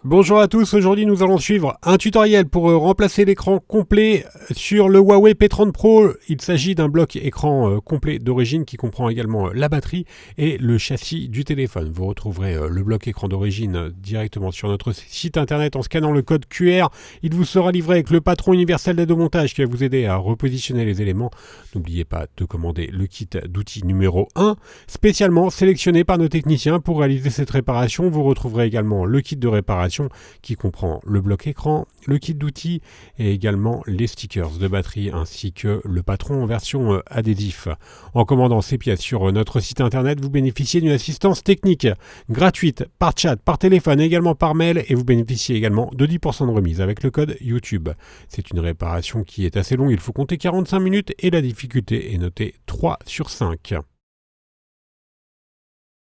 Bonjour à tous, aujourd'hui nous allons suivre un tutoriel pour remplacer l'écran complet sur le Huawei P30 Pro. Il s'agit d'un bloc écran complet d'origine qui comprend également la batterie et le châssis du téléphone. Vous retrouverez le bloc écran d'origine directement sur notre site internet en scannant le code QR. Il vous sera livré avec le patron universel d'aide au montage qui va vous aider à repositionner les éléments. N'oubliez pas de commander le kit d'outils numéro 1, spécialement sélectionné par nos techniciens pour réaliser cette réparation. Vous retrouverez également le kit de réparation qui comprend le bloc écran, le kit d'outils et également les stickers de batterie ainsi que le patron en version adhésif. En commandant ces pièces sur notre site internet, vous bénéficiez d'une assistance technique gratuite par chat, par téléphone et également par mail et vous bénéficiez également de 10% de remise avec le code YouTube. C'est une réparation qui est assez longue, il faut compter 45 minutes et la difficulté est notée 3 sur 5.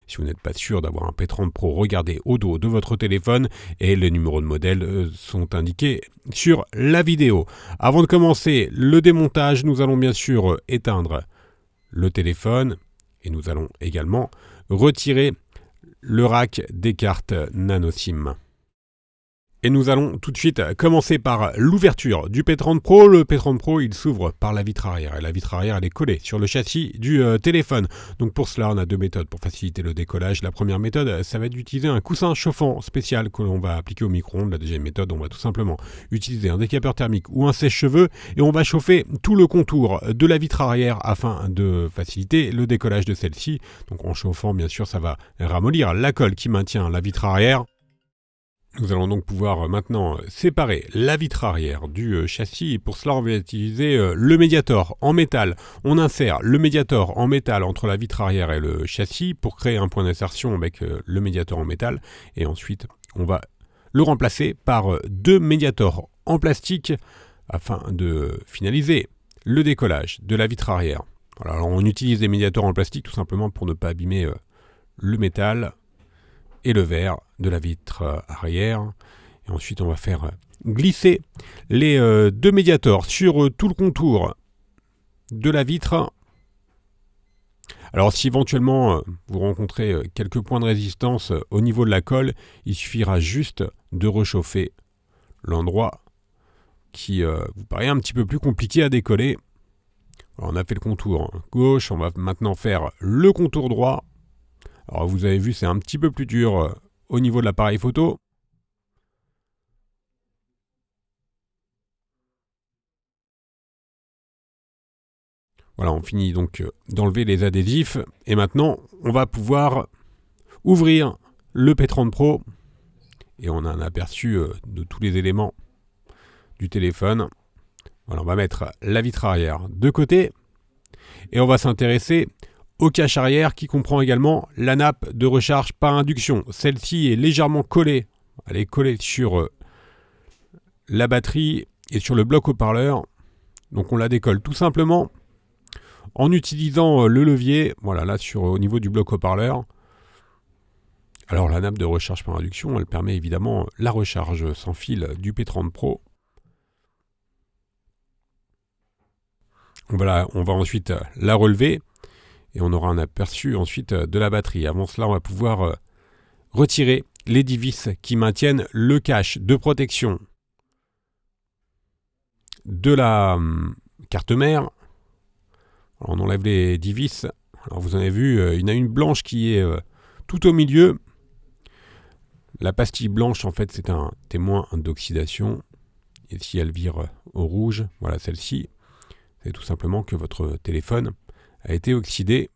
Si vous n'êtes pas sûr d'avoir un P30 Pro, regardez au dos de votre téléphone et les numéros de modèle sont indiqués sur la vidéo. Avant de commencer le démontage, nous allons bien sûr éteindre le téléphone et nous allons également retirer le rack des cartes nano SIM. Et nous allons tout de suite commencer par l'ouverture du P30 Pro. Le P30 Pro, il s'ouvre par la vitre arrière. Et la vitre arrière, elle est collée sur le châssis du téléphone. Donc pour cela, on a deux méthodes pour faciliter le décollage. La première méthode, ça va être d'utiliser un coussin chauffant spécial que l'on va appliquer au micro-ondes. La deuxième méthode, on va tout simplement utiliser un décapeur thermique ou un sèche-cheveux. Et on va chauffer tout le contour de la vitre arrière afin de faciliter le décollage de celle-ci. Donc en chauffant, bien sûr, ça va ramollir la colle qui maintient la vitre arrière. Nous allons donc pouvoir maintenant séparer la vitre arrière du châssis et pour cela on va utiliser le médiator en métal. On insère le médiator en métal entre la vitre arrière et le châssis pour créer un point d'insertion avec le médiator en métal et ensuite on va le remplacer par deux médiators en plastique afin de finaliser le décollage de la vitre arrière. Voilà, alors on utilise des médiators en plastique tout simplement pour ne pas abîmer le métal et le verre de la vitre arrière. Et ensuite, on va faire glisser les deux médiators sur tout le contour de la vitre. Alors, si éventuellement vous rencontrez quelques points de résistance au niveau de la colle, il suffira juste de réchauffer l'endroit qui vous paraît un petit peu plus compliqué à décoller. Alors, on a fait le contour gauche, on va maintenant faire le contour droit. Alors vous avez vu, c'est un petit peu plus dur au niveau de l'appareil photo. Voilà, on finit donc d'enlever les adhésifs. Et maintenant, on va pouvoir ouvrir le P30 Pro. Et on a un aperçu de tous les éléments du téléphone. Voilà, on va mettre la vitre arrière de côté. Et on va s'intéresser au cache arrière qui comprend également la nappe de recharge par induction. Celle-ci est légèrement collée. Elle est collée sur la batterie et sur le bloc haut-parleur. Donc on la décolle tout simplement en utilisant le levier. Voilà, là au niveau du bloc haut-parleur. Alors la nappe de recharge par induction, elle permet évidemment la recharge sans fil du P30 Pro. On va ensuite la relever. Et on aura un aperçu ensuite de la batterie. Avant cela, on va pouvoir retirer les vis qui maintiennent le cache de protection de la carte mère. Alors, on enlève les vis. Alors vous en avez vu, il y en a une blanche qui est tout au milieu. La pastille blanche, en fait, c'est un témoin d'oxydation. Et si elle vire au rouge, voilà celle-ci, c'est tout simplement que votre téléphone a été oxydé.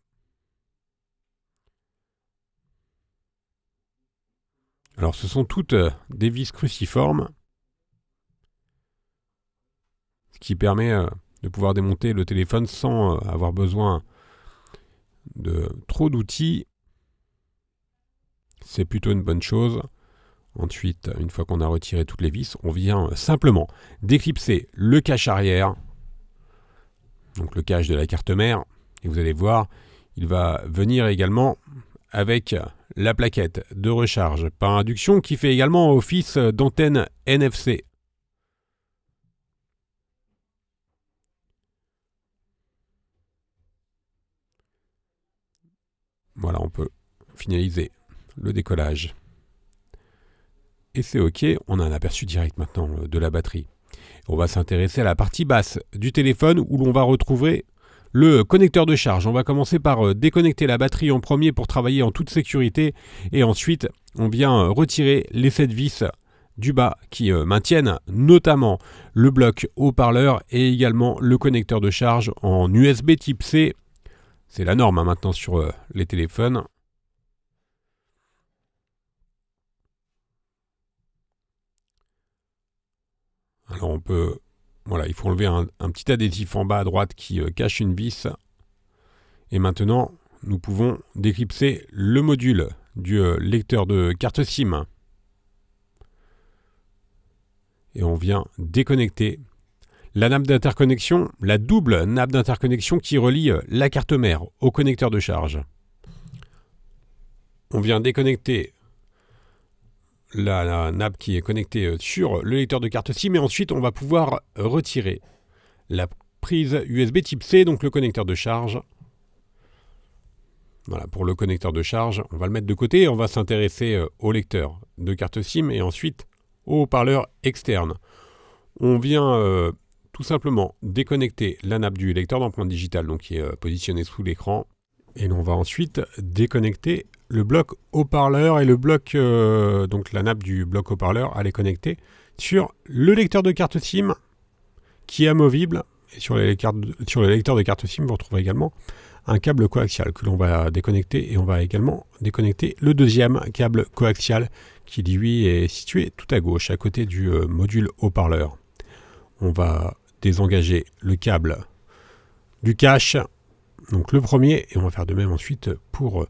Alors ce sont toutes des vis cruciformes, ce qui permet de pouvoir démonter le téléphone sans avoir besoin de trop d'outils. C'est plutôt une bonne chose. Ensuite, une fois qu'on a retiré toutes les vis, on vient simplement déclipser le cache arrière, donc le cache de la carte mère, et vous allez voir, il va venir également avec la plaquette de recharge par induction qui fait également office d'antenne NFC. Voilà, on peut finaliser le décollage et c'est OK. On a un aperçu direct maintenant de la batterie. On va s'intéresser à la partie basse du téléphone où l'on va retrouver le connecteur de charge. On va commencer par déconnecter la batterie en premier pour travailler en toute sécurité et ensuite on vient retirer les 7 vis du bas qui maintiennent notamment le bloc haut-parleur et également le connecteur de charge en USB type C. C'est la norme maintenant sur les téléphones. Alors on peut, voilà, il faut enlever un petit adhésif en bas à droite qui cache une vis. Et maintenant, nous pouvons déclipser le module du lecteur de carte SIM. Et on vient déconnecter la nappe d'interconnexion, la double nappe d'interconnexion qui relie la carte mère au connecteur de charge. On vient déconnecter la nappe qui est connectée sur le lecteur de carte SIM et ensuite on va pouvoir retirer la prise USB type C, donc le connecteur de charge. Voilà, pour le connecteur de charge, on va le mettre de côté et on va s'intéresser au lecteur de carte SIM et ensuite au haut-parleur externe. On vient tout simplement déconnecter la nappe du lecteur d'empreinte digitale, donc qui est positionné sous l'écran. Et on va ensuite déconnecter le bloc haut-parleur et le bloc, donc la nappe du bloc haut-parleur, elle est connectée sur le lecteur de carte SIM qui est amovible. Et sur les lecteurs de carte SIM, vous retrouvez également un câble coaxial que l'on va déconnecter et on va également déconnecter le deuxième câble coaxial qui lui est situé tout à gauche, à côté du module haut-parleur. On va désengager le câble du cache, donc le premier, et on va faire de même ensuite pour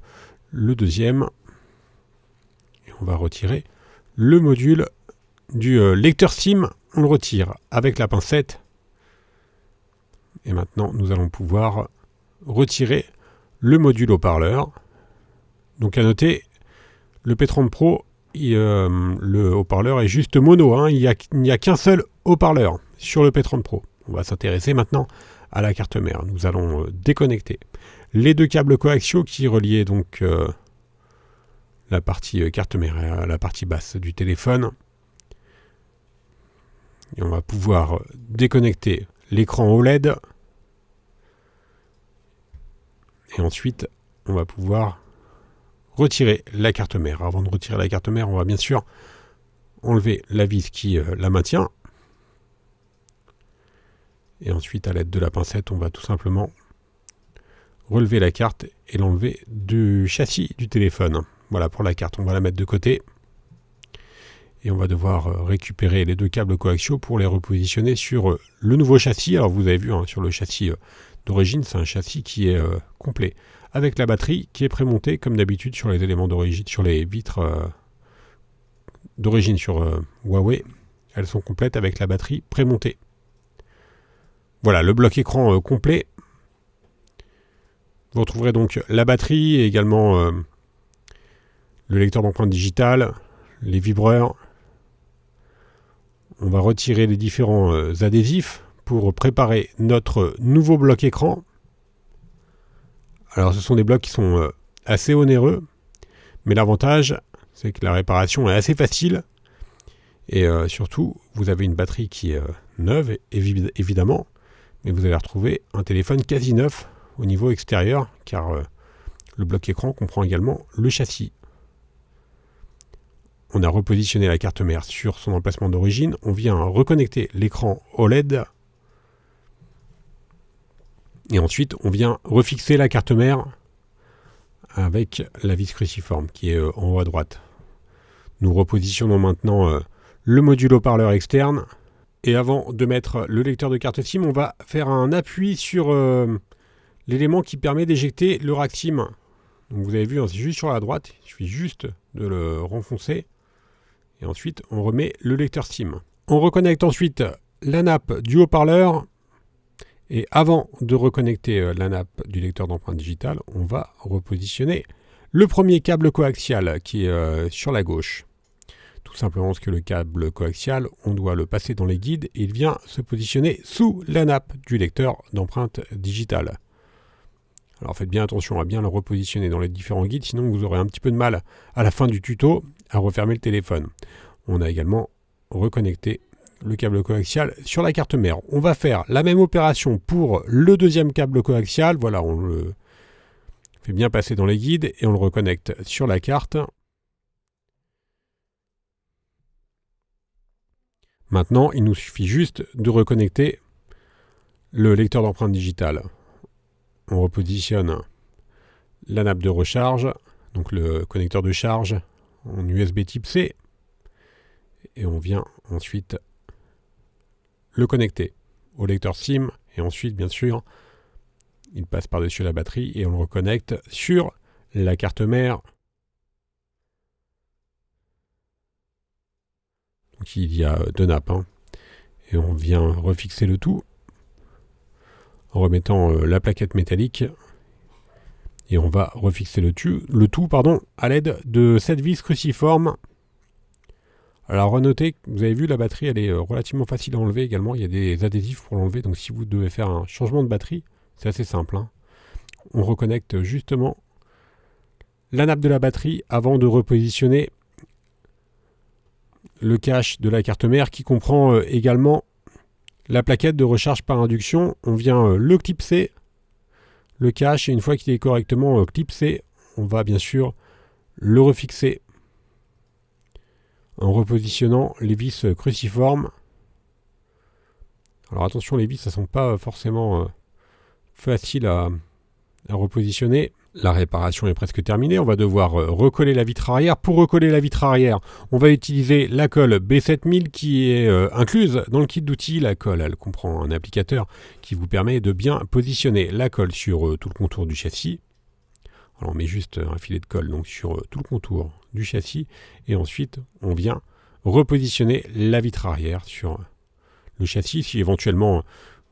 le deuxième. Et on va retirer le module du lecteur SIM, on le retire avec la pincette. Et maintenant, nous allons pouvoir retirer le module haut-parleur. Donc à noter, le P30 Pro, le haut-parleur est juste mono, hein. Il n'y a qu'un seul haut-parleur sur le P30 Pro. On va s'intéresser maintenant à la carte mère. Nous allons déconnecter les deux câbles coaxiaux qui reliaient donc la partie carte mère à la partie basse du téléphone. Et on va pouvoir déconnecter l'écran OLED. Et ensuite, on va pouvoir retirer la carte mère. Avant de retirer la carte mère, on va bien sûr enlever la vis qui la maintient. Et ensuite, à l'aide de la pincette, on va tout simplement relever la carte et l'enlever du châssis du téléphone. Voilà pour la carte, on va la mettre de côté. Et on va devoir récupérer les deux câbles coaxiaux pour les repositionner sur le nouveau châssis. Alors vous avez vu, hein, sur le châssis d'origine, c'est un châssis qui est complet, avec la batterie qui est prémontée comme d'habitude sur les éléments d'origine, sur les vitres d'origine sur Huawei. Elles sont complètes avec la batterie prémontée. Voilà, le bloc écran complet. Vous retrouverez donc la batterie et également le lecteur d'empreinte digitale, les vibreurs. On va retirer les différents adhésifs pour préparer notre nouveau bloc écran. Alors ce sont des blocs qui sont assez onéreux, mais l'avantage c'est que la réparation est assez facile et surtout vous avez une batterie qui est neuve évidemment, mais vous allez retrouver un téléphone quasi neuf au niveau extérieur car le bloc écran comprend également le châssis. On a repositionné la carte mère sur son emplacement d'origine, on vient reconnecter l'écran OLED. Et ensuite, on vient refixer la carte mère avec la vis cruciforme qui est en haut à droite. Nous repositionnons maintenant le module haut-parleur externe. Et avant de mettre le lecteur de carte SIM, on va faire un appui sur l'élément qui permet d'éjecter le rack SIM. Donc vous avez vu, hein, c'est juste sur la droite. Il suffit juste de le renfoncer. Et ensuite, on remet le lecteur SIM. On reconnecte ensuite la nappe du haut-parleur. Et avant de reconnecter la nappe du lecteur d'empreinte digitale, on va repositionner le premier câble coaxial qui est sur la gauche. Tout simplement parce que le câble coaxial, on doit le passer dans les guides et il vient se positionner sous la nappe du lecteur d'empreinte digitale. Alors faites bien attention à bien le repositionner dans les différents guides, sinon vous aurez un petit peu de mal à la fin du tuto à refermer le téléphone. on a également reconnecté le câble coaxial sur la carte mère. On va faire la même opération pour le deuxième câble coaxial. Voilà, on le fait bien passer dans les guides et on le reconnecte sur la carte. Maintenant, il nous suffit juste de reconnecter le lecteur d'empreintes digitales. On repositionne la nappe de recharge, donc le connecteur de charge en USB type C, et on vient ensuite le connecter au lecteur SIM, et ensuite bien sûr il passe par-dessus la batterie et on le reconnecte sur la carte mère. Donc il y a deux nappes, et on vient refixer le tout en remettant la plaquette métallique, et on va refixer le tout à l'aide de cette vis cruciforme. Alors à noter, vous avez vu, la batterie elle est relativement facile à enlever également, il y a des adhésifs pour l'enlever, donc si vous devez faire un changement de batterie, c'est assez simple. On reconnecte justement la nappe de la batterie avant de repositionner le cache de la carte mère qui comprend également la plaquette de recharge par induction. On vient le clipser, le cache, et une fois qu'il est correctement clipsé, on va bien sûr le refixer en repositionnant les vis cruciformes. Alors attention, les vis, ça ne sont pas forcément faciles à repositionner. La réparation est presque terminée. On va devoir recoller la vitre arrière. Pour recoller la vitre arrière, on va utiliser la colle B7000 qui est incluse dans le kit d'outils. La colle, elle comprend un applicateur qui vous permet de bien positionner la colle sur tout le contour du châssis. Alors on met juste un filet de colle donc sur tout le contour du châssis, et ensuite on vient repositionner la vitre arrière sur le châssis. Si éventuellement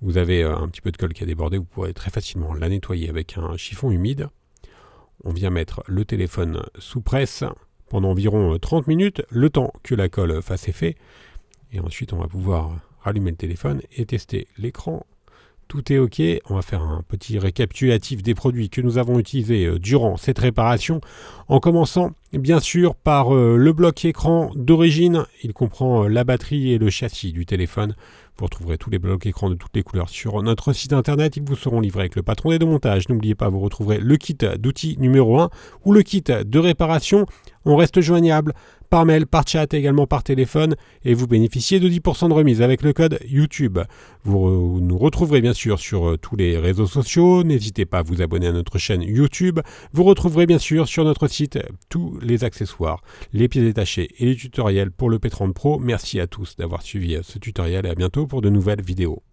vous avez un petit peu de colle qui a débordé, vous pourrez très facilement la nettoyer avec un chiffon humide. On vient mettre le téléphone sous presse pendant environ 30 minutes, le temps que la colle fasse effet. Et ensuite, on va pouvoir rallumer le téléphone et tester l'écran. Tout est OK. On va faire un petit récapitulatif des produits que nous avons utilisés durant cette réparation. En commençant, bien sûr, par le bloc écran d'origine. Il comprend la batterie et le châssis du téléphone. Vous retrouverez tous les blocs écrans de toutes les couleurs sur notre site internet. Ils vous seront livrés avec le patron des démontages. N'oubliez pas, vous retrouverez le kit d'outils numéro 1 ou le kit de réparation. On reste joignable par mail, par chat et également par téléphone, et vous bénéficiez de 10% de remise avec le code YouTube. Vous nous retrouverez bien sûr sur tous les réseaux sociaux. N'hésitez pas à vous abonner à notre chaîne YouTube. Vous retrouverez bien sûr sur notre site tous les accessoires, les pièces détachées et les tutoriels pour le P30 Pro. Merci à tous d'avoir suivi ce tutoriel et à bientôt pour de nouvelles vidéos.